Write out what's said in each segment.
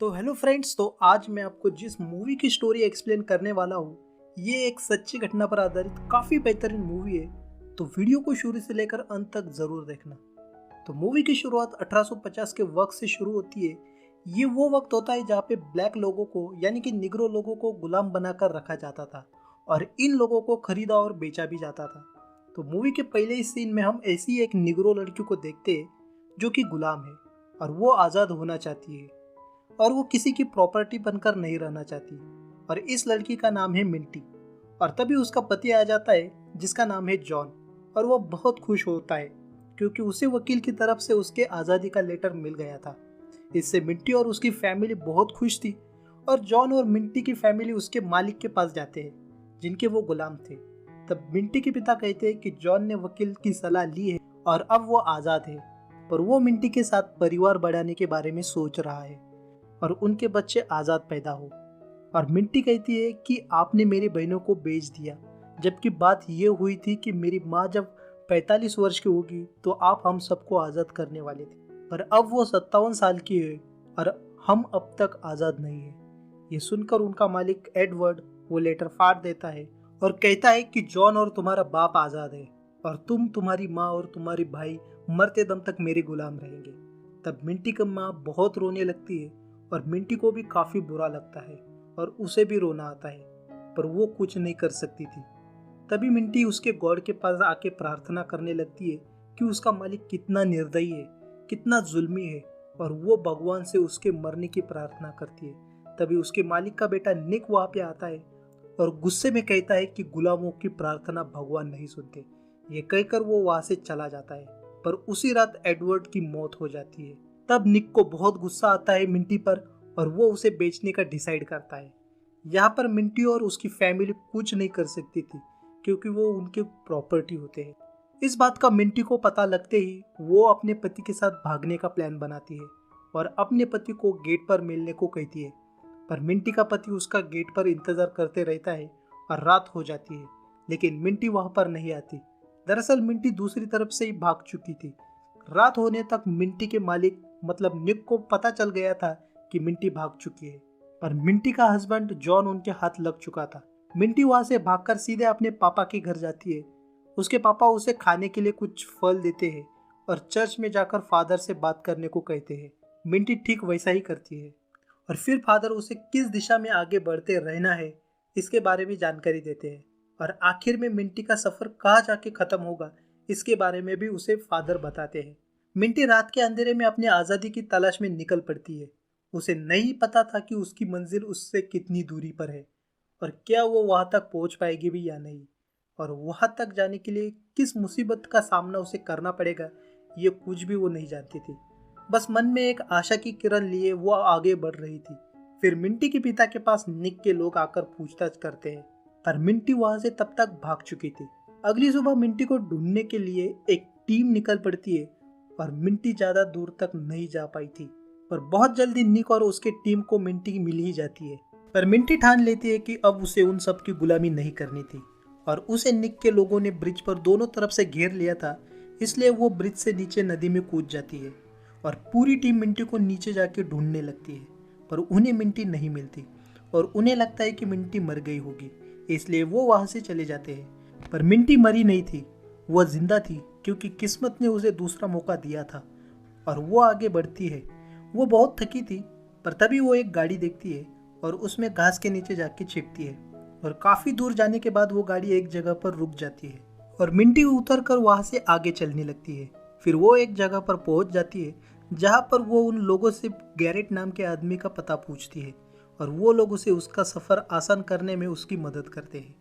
तो hello friends, तो आज मैं आपको जिस मूवी की स्टोरी एक्सप्लेन करने वाला हूँ, ये एक सच्ची घटना पर आधारित काफ़ी बेहतरीन मूवी है। तो वीडियो को शुरू से लेकर अंत तक ज़रूर देखना। तो मूवी की शुरुआत 1850 के वक्त से शुरू होती है। ये वो वक्त होता है जहाँ पे ब्लैक लोगों को यानी कि निग्रो लोगों को गुलाम बनाकर रखा जाता था और इन लोगों को खरीदा और बेचा भी जाता था। तो मूवी के पहले ही सीन में हम ऐसी एक निग्रो लड़की को देखते हैं जो कि गुलाम है और वो आज़ाद होना चाहती है और वो किसी की प्रॉपर्टी बनकर नहीं रहना चाहती। और इस लड़की का नाम है मिंटी। और तभी उसका पति आ जाता है जिसका नाम है जॉन। और वो बहुत खुश होता है क्योंकि उसे वकील की तरफ से उसके आज़ादी का लेटर मिल गया था। इससे मिंटी और उसकी फैमिली बहुत खुश थी। और जॉन और मिंटी की फैमिली उसके मालिक के पास जाते हैं जिनके वो गुलाम थे। तब मिंटी के पिता कहते हैं कि जॉन ने वकील की सलाह ली है और अब वो आज़ाद है, पर वो मिंटी के साथ परिवार बढ़ाने के बारे में सोच रहा है और उनके बच्चे आज़ाद पैदा हो। और मिंटी कहती है कि आपने मेरी बहनों को बेच दिया, जबकि बात ये हुई थी कि मेरी माँ जब 45 वर्ष की होगी तो आप हम सबको आज़ाद करने वाले थे, पर अब वो 57 साल की है और हम अब तक आज़ाद नहीं है। ये सुनकर उनका मालिक एडवर्ड वो लेटर फाड़ देता है और कहता है कि जॉन और तुम्हारा बाप आज़ाद है और तुम, तुम्हारी माँ और तुम्हारे भाई मरते दम तक मेरे गुलाम रहेंगे। तब मिंटी की माँ बहुत रोने लगती है और मिंटी को भी काफ़ी बुरा लगता है और उसे भी रोना आता है, पर वो कुछ नहीं कर सकती थी। तभी मिंटी उसके गॉड के पास आके प्रार्थना करने लगती है कि उसका मालिक कितना निर्दयी है, कितना जुल्मी है, और वो भगवान से उसके मरने की प्रार्थना करती है। तभी उसके मालिक का बेटा निक वहाँ पे आता है और गुस्से में कहता है कि गुलामों की प्रार्थना भगवान नहीं सुनते। ये कहकर वो वहाँ से चला जाता है, पर उसी रात एडवर्ड की मौत हो जाती है। तब निक को बहुत गुस्सा आता है मिंटी पर और वो उसे बेचने का डिसाइड करता है। यहाँ पर मिंटी और उसकी फैमिली कुछ नहीं कर सकती थी क्योंकि वो उनके प्रॉपर्टी होते हैं। इस बात का मिंटी को पता लगते ही वो अपने पति के साथ भागने का प्लान बनाती है और अपने पति को गेट पर मिलने को कहती है। पर मिंटी का पति उसका गेट पर इंतजार करते रहता है और रात हो जाती है, लेकिन मिंटी वहां पर नहीं आती। दरअसल मिंटी दूसरी तरफ से ही भाग चुकी थी। रात होने तक मिंटी के मालिक मतलब निक को पता चल गया था कि मिंटी भाग चुकी है, पर मिंटी का हस्बैंड जॉन उनके हाथ लग चुका था। मिंटी वहां से भागकर सीधे अपने पापा के घर जाती है। उसके पापा उसे खाने के लिए कुछ फल देते हैं और चर्च में जाकर फादर से बात करने को कहते हैं। मिंटी ठीक वैसा ही करती है और फिर फादर उसे किस दिशा में आगे बढ़ते रहना है इसके बारे में जानकारी देते हैं और आखिर में मिंटी का सफर कहाँ जाके खत्म होगा इसके बारे में भी उसे फादर बताते हैं। मिंटी रात के अंधेरे में अपनी आज़ादी की तलाश में निकल पड़ती है। उसे नहीं पता था कि उसकी मंजिल उससे कितनी दूरी पर है और क्या वो वहां तक पहुंच पाएगी भी या नहीं, और वहां तक जाने के लिए किस मुसीबत का सामना उसे करना पड़ेगा, ये कुछ भी वो नहीं जानती थी। बस मन में एक आशा की किरण लिए वो आगे बढ़ रही थी। फिर मिंटी के पिता के पास निक के लोग आकर पूछताछ करते हैं, पर मिंटी वहां से तब तक भाग चुकी थी। अगली सुबह मिंटी को ढूंढने के लिए एक टीम निकल पड़ती है और मिंटी ज्यादा दूर तक नहीं जा पाई थी, पर बहुत जल्दी निक और उसके टीम को मिंटी मिल ही जाती है। पर मिंटी ठान लेती है कि अब उसे उन सब की गुलामी नहीं करनी थी और उसे निक के लोगों ने ब्रिज पर दोनों तरफ से घेर लिया था, इसलिए वो ब्रिज से नीचे नदी में कूद जाती है और पूरी टीम मिंटी को नीचे जाके ढूंढने लगती है, पर उन्हें मिंटी नहीं मिलती और उन्हें लगता है कि मिंटी मर गई होगी, इसलिए वो वहां से चले जाते हैं। पर मिंटी मरी नहीं थी, वह जिंदा थी क्योंकि किस्मत ने उसे दूसरा मौका दिया था और वो आगे बढ़ती है। वो बहुत थकी थी, पर तभी वो एक गाड़ी देखती है और उसमें घास के नीचे जाके छिपती है और काफी दूर जाने के बाद वो गाड़ी एक जगह पर रुक जाती है और मिंटी उतर कर वहां से आगे चलने लगती है। फिर वो एक जगह पर पहुंच जाती है जहां पर वो उन लोगों से गैरेट नाम के आदमी का पता पूछती है और वो लोग उसे उसका सफर आसान करने में उसकी मदद करते हैं।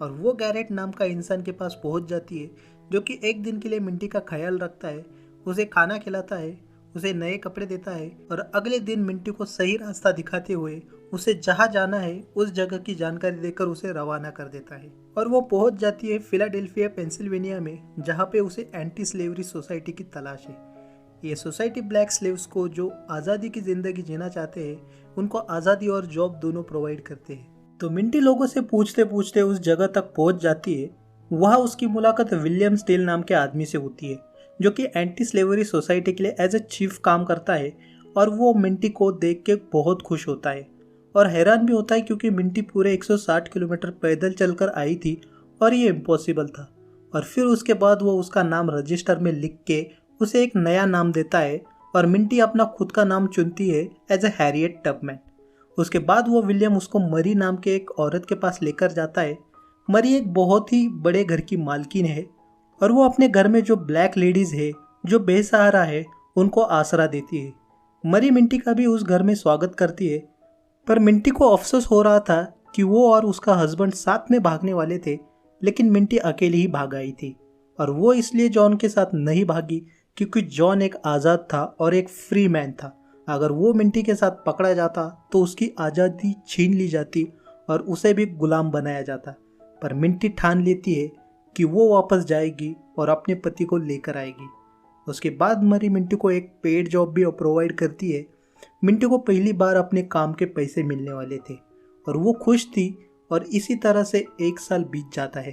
और वो गैरेट नाम का इंसान के पास पहुंच जाती है जो कि एक दिन के लिए मिंटी का ख्याल रखता है, उसे खाना खिलाता है, उसे नए कपड़े देता है और अगले दिन मिंटी को सही रास्ता दिखाते हुए उसे जहाँ जाना है उस जगह की जानकारी देकर उसे रवाना कर देता है। और वो पहुंच जाती है फिलाडेल्फिया पेंसिल्वेनिया में, जहाँ पे उसे एंटी स्लेवरी सोसाइटी की तलाश है। ये सोसाइटी ब्लैक स्लेव्स को जो आज़ादी की ज़िंदगी जीना चाहते हैं उनको आज़ादी और जॉब दोनों प्रोवाइड करते हैं। तो मिंटी लोगों से पूछते पूछते उस जगह तक पहुंच जाती है। वहाँ उसकी मुलाकात विलियम स्टील नाम के आदमी से होती है जो कि एंटी स्लेवरी सोसाइटी के लिए एज ए चीफ काम करता है और वो मिंटी को देख के बहुत खुश होता है और हैरान भी होता है क्योंकि मिंटी पूरे 160 किलोमीटर पैदल चलकर आई थी और ये इम्पॉसिबल था। और फिर उसके बाद वो उसका नाम रजिस्टर में लिख के उसे एक नया नाम देता है और मिंटी अपना खुद का नाम चुनती है एज ए हैरियट टबमैन। उसके बाद वो विलियम उसको मरी नाम के एक औरत के पास लेकर जाता है। मरी एक बहुत ही बड़े घर की मालकिन है और वो अपने घर में जो ब्लैक लेडीज़ है जो बेसहारा है उनको आसरा देती है। मरी मिंटी का भी उस घर में स्वागत करती है, पर मिंटी को अफसोस हो रहा था कि वो और उसका हस्बैंड साथ में भागने वाले थे, लेकिन मिंटी अकेली ही भाग आई थी। और वो इसलिए जॉन के साथ नहीं भागी क्योंकि जॉन एक आज़ाद था और एक फ्री मैन था। अगर वो मिंटी के साथ पकड़ा जाता तो उसकी आज़ादी छीन ली जाती और उसे भी गुलाम बनाया जाता। पर मिंटी ठान लेती है कि वो वापस जाएगी और अपने पति को लेकर आएगी। उसके बाद मरी मिंटी को एक पेड जॉब भी प्रोवाइड करती है। मिंटी को पहली बार अपने काम के पैसे मिलने वाले थे और वो खुश थी और इसी तरह से 1 साल बीत जाता है।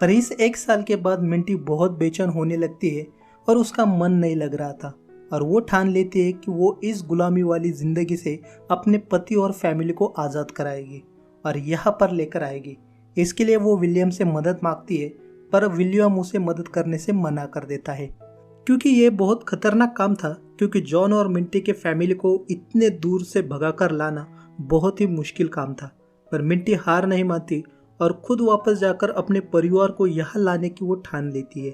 पर इस 1 साल के बाद मिंटी बहुत बेचैन होने लगती है और उसका मन नहीं लग रहा था और वो ठान लेती है कि वो इस गुलामी वाली ज़िंदगी से अपने पति और फैमिली को आज़ाद कराएगी और यहाँ पर लेकर आएगी। इसके लिए वो विलियम से मदद मांगती है, पर विलियम उसे मदद करने से मना कर देता है क्योंकि ये बहुत खतरनाक काम था, क्योंकि जॉन और मिंटी के फैमिली को इतने दूर से भगाकर लाना बहुत ही मुश्किल काम था। पर मिंटी हार नहीं मानती और खुद वापस जाकर अपने परिवार को यहाँ लाने की वो ठान लेती है।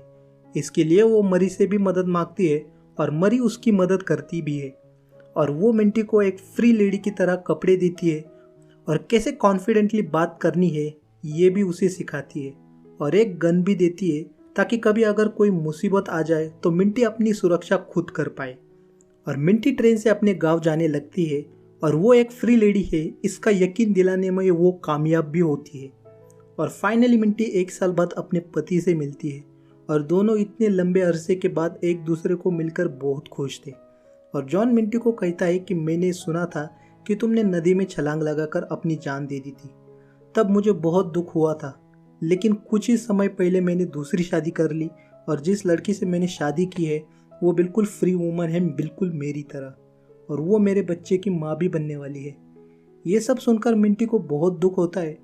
इसके लिए वो मरी से भी मदद मांगती है और मरी उसकी मदद करती भी है और वो मिंटी को एक फ्री लेडी की तरह कपड़े देती है और कैसे कॉन्फिडेंटली बात करनी है ये भी उसे सिखाती है और एक गन भी देती है ताकि कभी अगर कोई मुसीबत आ जाए तो मिंटी अपनी सुरक्षा खुद कर पाए। और मिंटी ट्रेन से अपने गांव जाने लगती है और वो एक फ्री लेडी है इसका यकीन दिलाने में वो कामयाब भी होती है। और फाइनली मिंटी 1 साल बाद अपने पति से मिलती है और दोनों इतने लंबे अरसे के बाद एक दूसरे को मिलकर बहुत खुश थे। और जॉन मिंटी को कहता है कि मैंने सुना था कि तुमने नदी में छलांग लगाकर अपनी जान दे दी थी, तब मुझे बहुत दुख हुआ था, लेकिन कुछ ही समय पहले मैंने दूसरी शादी कर ली और जिस लड़की से मैंने शादी की है वो बिल्कुल फ्री वूमन है, बिल्कुल मेरी तरह, और वो मेरे बच्चे की माँ भी बनने वाली है। ये सब सुनकर मिंटी को बहुत दुख होता है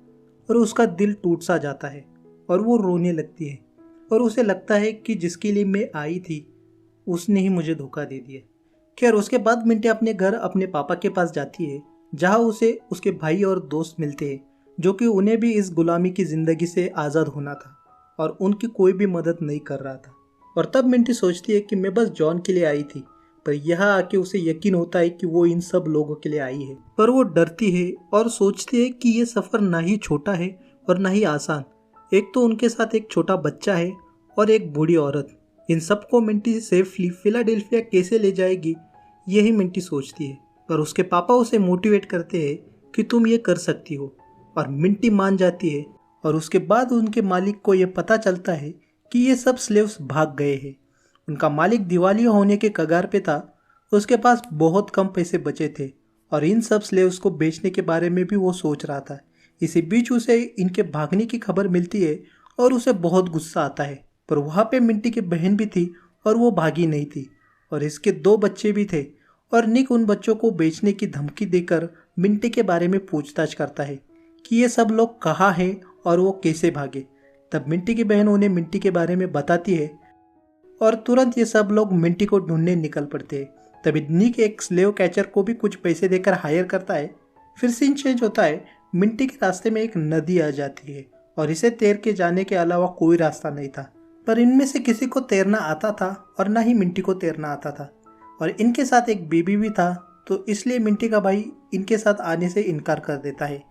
और उसका दिल टूट सा जाता है और वो रोने लगती है और उसे लगता है कि जिसके लिए मैं आई थी उसने ही मुझे धोखा दे दिया। खैर उसके बाद मिंटी अपने घर अपने पापा के पास जाती है, जहाँ उसे उसके भाई और दोस्त मिलते हैं जो कि उन्हें भी इस गुलामी की ज़िंदगी से आज़ाद होना था और उनकी कोई भी मदद नहीं कर रहा था। और तब मिंटी सोचती है कि मैं बस जॉन के लिए आई थी, पर यहाँ आके उसे यकीन होता है कि वो इन सब लोगों के लिए आई है। पर वो डरती है और सोचती है कि ये सफ़र ना ही छोटा है और ना ही आसान। एक तो उनके साथ एक छोटा बच्चा है और एक बूढ़ी औरत, इन सबको मिंटी सेफली फिलाडेल्फिया कैसे ले जाएगी यही मिंटी सोचती है। पर उसके पापा उसे मोटिवेट करते हैं कि तुम ये कर सकती हो और मिंटी मान जाती है। और उसके बाद उनके मालिक को ये पता चलता है कि ये सब स्लेव्स भाग गए हैं। उनका मालिक दिवालिया होने के कगार पे था, उसके पास बहुत कम पैसे बचे थे और इन सब स्लेव्स को बेचने के बारे में भी वो सोच रहा था। इसी बीच उसे इनके भागने की खबर मिलती है और उसे बहुत गुस्सा आता है। पर वहाँ पे मिंटी की बहन भी थी और वो भागी नहीं थी और इसके 2 बच्चे भी थे और निक उन बच्चों को बेचने की धमकी देकर मिंटी के बारे में पूछताछ करता है कि ये सब लोग कहाँ हैं और वो कैसे भागे। तब मिंटी की बहन उन्हें मिंटी के बारे में बताती है और तुरंत ये सब लोग मिंटी को ढूंढने निकल पड़ते हैं। तभी निक एक स्लेव कैचर को भी कुछ पैसे देकर हायर करता है। फिर सीन चेंज होता है, मिंटी के रास्ते में एक नदी आ जाती है और इसे तैर के जाने के अलावा कोई रास्ता नहीं था। पर इनमें से किसी को तैरना आता था और ना ही मिंटी को तैरना आता था और इनके साथ एक बेबी भी था, तो इसलिए मिंटी का भाई इनके साथ आने से इनकार कर देता है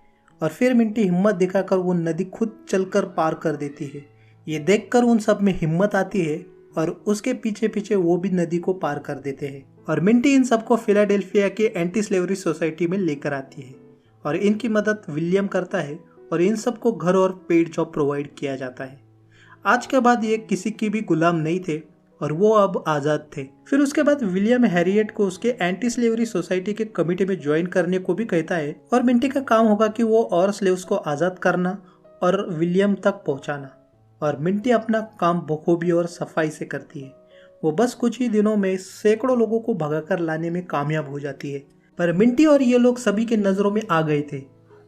और फिर मिंटी हिम्मत दिखाकर वो नदी खुद चलकर पार कर देती है। ये देखकर उन सब में हिम्मत आती है और उसके पीछे पीछे वो भी नदी को पार कर देते हैं और मिंटी इन सबको फिलाडेल्फिया के एंटी स्लेवरी सोसाइटी में लेकर आती है और इनकी मदद विलियम करता है और इन सबको घर और पेड जॉब प्रोवाइड किया जाता है। आज के बाद ये किसी की भी गुलाम नहीं थे और वो अब आज़ाद थे। फिर उसके बाद विलियम हैरियट को उसके एंटी स्लेवरी सोसाइटी के कमिटी में ज्वाइन करने को भी कहता है और मिंटी का काम होगा कि वो और स्लेव्स को आज़ाद करना और विलियम तक पहुंचाना। और मिंटी अपना काम बखूबी और सफाई से करती है। वो बस कुछ ही दिनों में सैकड़ों लोगों को भगाकर लाने में कामयाब हो जाती है। पर मिंटी और ये लोग सभी के नज़रों में आ गए थे।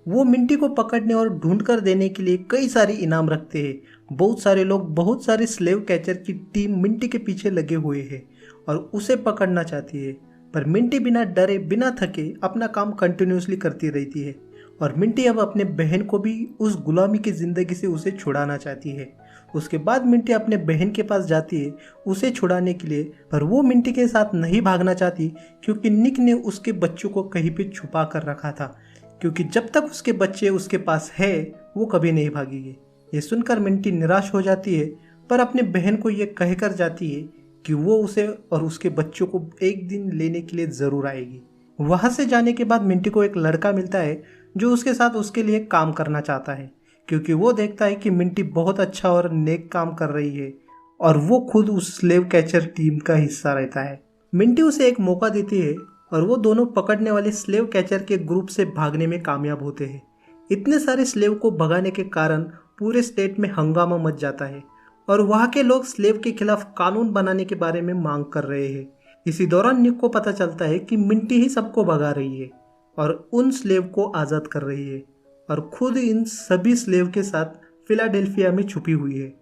वो मिंटी को पकड़ने और ढूंढ कर देने के लिए कई सारे इनाम रखते हैं। बहुत सारे लोग, बहुत सारे स्लेव कैचर की टीम मिंटी के पीछे लगे हुए हैं और उसे पकड़ना चाहती है। पर मिंटी बिना डरे, बिना थके अपना काम कंटिन्यूसली करती रहती है और मिंटी अब अपने बहन को भी उस गुलामी की ज़िंदगी से उसे छुड़ाना चाहती है। उसके बाद मिंटी अपने बहन के पास जाती है उसे छुड़ाने के लिए, पर वो मिंटी के साथ नहीं भागना चाहती क्योंकि निक ने उसके बच्चों को कहीं पे छुपा कर रखा था, क्योंकि जब तक उसके बच्चे उसके पास है वो कभी नहीं भागेगी। ये सुनकर मिंटी निराश हो जाती है, पर अपने बहन को ये कहकर जाती है कि वो उसे और उसके बच्चों को एक दिन लेने के लिए ज़रूर आएगी। वहाँ से जाने के बाद मिंटी को एक लड़का मिलता है जो उसके साथ उसके लिए काम करना चाहता है, क्योंकि वो देखता है कि मिंटी बहुत अच्छा और नेक काम कर रही है और वो खुद उस स्लेव कैचर टीम का हिस्सा रहता है। मिंटी उसे एक मौका देती है और वो दोनों पकड़ने वाले स्लेव कैचर के ग्रुप से भागने में कामयाब होते हैं। इतने सारे स्लेव को भगाने के कारण पूरे स्टेट में हंगामा मच जाता है और वहाँ के लोग स्लेव के खिलाफ कानून बनाने के बारे में मांग कर रहे हैं। इसी दौरान निक को पता चलता है कि मिंटी ही सबको भगा रही है और उन स्लेव को आज़ाद कर रही है और खुद इन सभी स्लेव के साथ फिलाडेल्फिया में छुपी हुई है।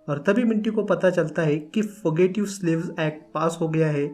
और तभी मिंटी को पता चलता है कि फॉगेटिव स्लेव्स एक्ट पास हो गया है।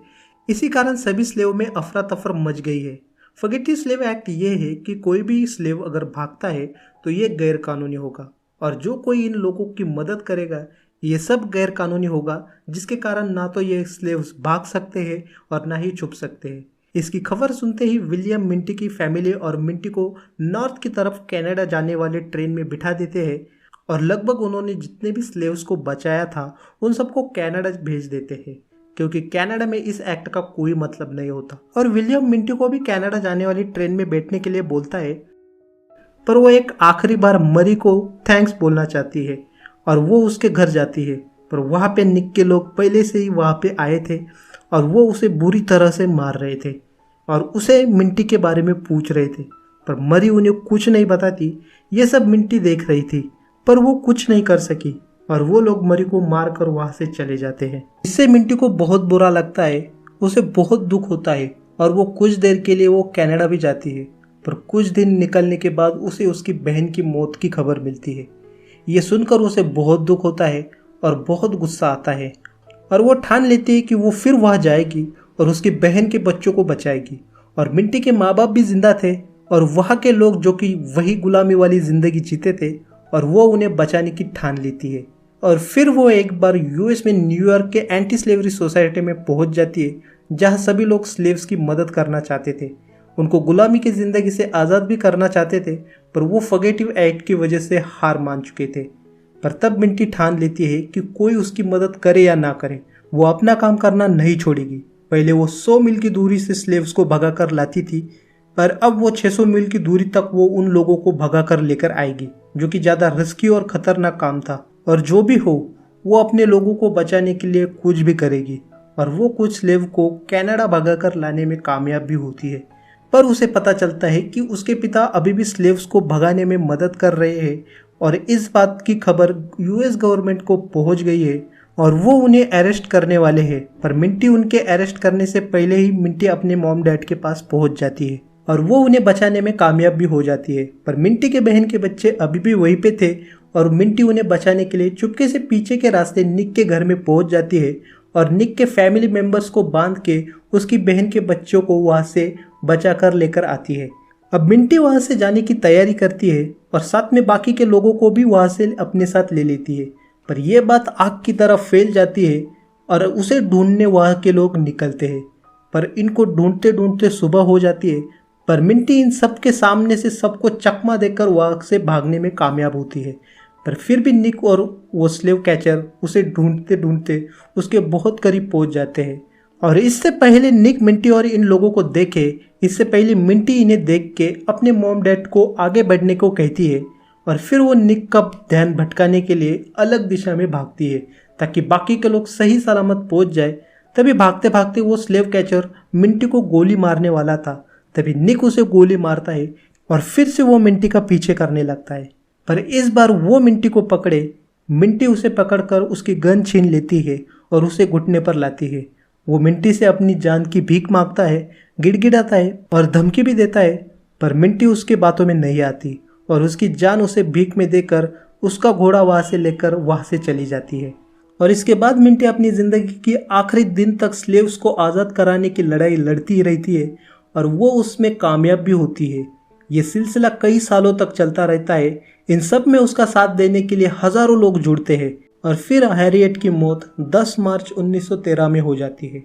इसी कारण सभी स्लेव में अफरा तफर मच गई है। फॉगेटिव स्लेव एक्ट ये है कि कोई भी स्लेव अगर भागता है तो ये गैर कानूनी होगा और जो कोई इन लोगों की मदद करेगा ये सब गैर कानूनी होगा, जिसके कारण ना तो ये स्लेव्स भाग सकते हैं और ना ही छुप सकते हैं। इसकी खबर सुनते ही विलियम मिंटी की फैमिली और मिंटी को नॉर्थ की तरफ कनाडा जाने वाले ट्रेन में बिठा देते हैं और लगभग उन्होंने जितने भी स्लेव्स को बचाया था उन सबको कनाडा भेज देते हैं, क्योंकि कनाडा में इस एक्ट का कोई मतलब नहीं होता। और विलियम मिंटी को भी कनाडा जाने वाली ट्रेन में बैठने के लिए बोलता है, पर वो एक आखिरी बार मरी को थैंक्स बोलना चाहती है और वो उसके घर जाती है। पर वहाँ पे निक के लोग पहले से ही वहाँ पे आए थे और वो उसे बुरी तरह से मार रहे थे और उसे मिंटी के बारे में पूछ रहे थे, पर मरी उन्हें कुछ नहीं बताती। ये सब मिंटी देख रही थी पर वो कुछ नहीं कर सकी और वो लोग मरी को मार कर वहाँ से चले जाते हैं। इससे मिंटी को बहुत बुरा लगता है, उसे बहुत दुख होता है और वो कुछ देर के लिए वो कनाडा भी जाती है। पर कुछ दिन निकलने के बाद उसे उसकी बहन की मौत की खबर मिलती है। ये सुनकर उसे बहुत दुख होता है और बहुत गुस्सा आता है और वो ठान लेती है कि वो फिर वहाँ जाएगी और उसकी बहन के बच्चों को बचाएगी। और मिंटी के माँ बाप भी जिंदा थे और वहाँ के लोग जो कि वही गुलामी वाली ज़िंदगी जीते थे और वो उन्हें बचाने की ठान लेती है। और फिर वो एक बार यूएस में न्यूयॉर्क के एंटी स्लेवरी सोसाइटी में पहुँच जाती है, जहाँ सभी लोग स्लेव्स की मदद करना चाहते थे, उनको गुलामी की ज़िंदगी से आज़ाद भी करना चाहते थे, पर वो फॉगेटिव एक्ट की वजह से हार मान चुके थे। पर तब मिंटी ठान लेती है कि कोई उसकी मदद करे या ना करे, वो अपना काम करना नहीं छोड़ेगी। पहले वो 100 मील की दूरी से स्लेव्स को भगा कर लाती थी, पर अब वो 600 मील की दूरी तक वो उन लोगों को भगा कर लेकर आएगी, जो कि ज़्यादा रिस्की और ख़तरनाक काम था। और जो भी हो, वो अपने लोगों को बचाने के लिए कुछ भी करेगी और वो कुछ स्लेव को कनाडा भगा कर लाने में कामयाब भी होती है। पर उसे पता चलता है कि उसके पिता अभी भी स्लेव्स को भगाने में मदद कर रहे हैं और इस बात की खबर यूएस गवर्नमेंट को पहुंच गई है और वो उन्हें अरेस्ट करने वाले हैं। पर मिंटी उनके अरेस्ट करने से पहले ही मिंटी अपने मॉम डैड के पास पहुंच जाती है और वो उन्हें बचाने में कामयाब भी हो जाती है। पर मिंटी के बहन के बच्चे अभी भी वहीं पे थे और मिंटी उन्हें बचाने के लिए चुपके से पीछे के रास्ते निक के घर में पहुंच जाती है और निक के फैमिली मेंबर्स को बांध के उसकी बहन के बच्चों को वहाँ से बचा कर लेकर आती है। अब मिंटी वहाँ से जाने की तैयारी करती है और साथ में बाकी के लोगों को भी वहाँ से अपने साथ ले लेती है। पर यह बात आग की तरह फैल जाती है और उसे ढूंढने वहाँ के लोग निकलते हैं। पर इनको ढूंढते ढूंढते सुबह हो जाती है, पर मिंटी इन सब के सामने से सबको चकमा देकर वहाँ से भागने में कामयाब होती है। पर फिर भी निक और वो स्लेव कैचर उसे ढूंढते ढूंढते उसके बहुत करीब पहुँच जाते हैं। और इससे पहले निक मिंटी और इन लोगों को देखे, इससे पहले मिंटी इन्हें देख के अपने मॉम डैड को आगे बढ़ने को कहती है और फिर वो निक का ध्यान भटकाने के लिए अलग दिशा में भागती है ताकि बाकी के लोग सही सलामत पहुंच जाए। तभी भागते भागते वो स्लेव कैचर मिंटी को गोली मारने वाला था, तभी निक उसे गोली मारता है और फिर से वो मिंटी का पीछे करने लगता है। पर इस बार वो मिंटी को पकड़े, मिंटी उसे पकड़कर उसकी गन छीन लेती है और उसे घुटने पर लाती है। वो मिंटी से अपनी जान की भीख मांगता है, गिड़गिड़ाता है और धमकी भी देता है, पर मिंटी उसकी बातों में नहीं आती और उसकी जान उसे भीख में देकर उसका घोड़ा वहाँ से लेकर वहाँ से चली जाती है। और इसके बाद मिंटी अपनी ज़िंदगी की आखिरी दिन तक स्लेव्स को आज़ाद कराने की लड़ाई लड़ती ही रहती है और वो उसमें कामयाब भी होती है। ये सिलसिला कई सालों तक चलता रहता है। इन सब में उसका साथ देने के लिए हज़ारों लोग जुड़ते हैं और फिर हैरियट की मौत 10 मार्च 1913 में हो जाती है।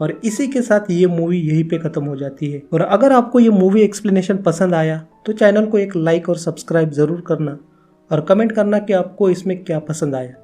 और इसी के साथ ये मूवी यहीं पे ख़त्म हो जाती है। और अगर आपको ये मूवी एक्सप्लेनेशन पसंद आया तो चैनल को एक लाइक और सब्सक्राइब ज़रूर करना और कमेंट करना कि आपको इसमें क्या पसंद आया।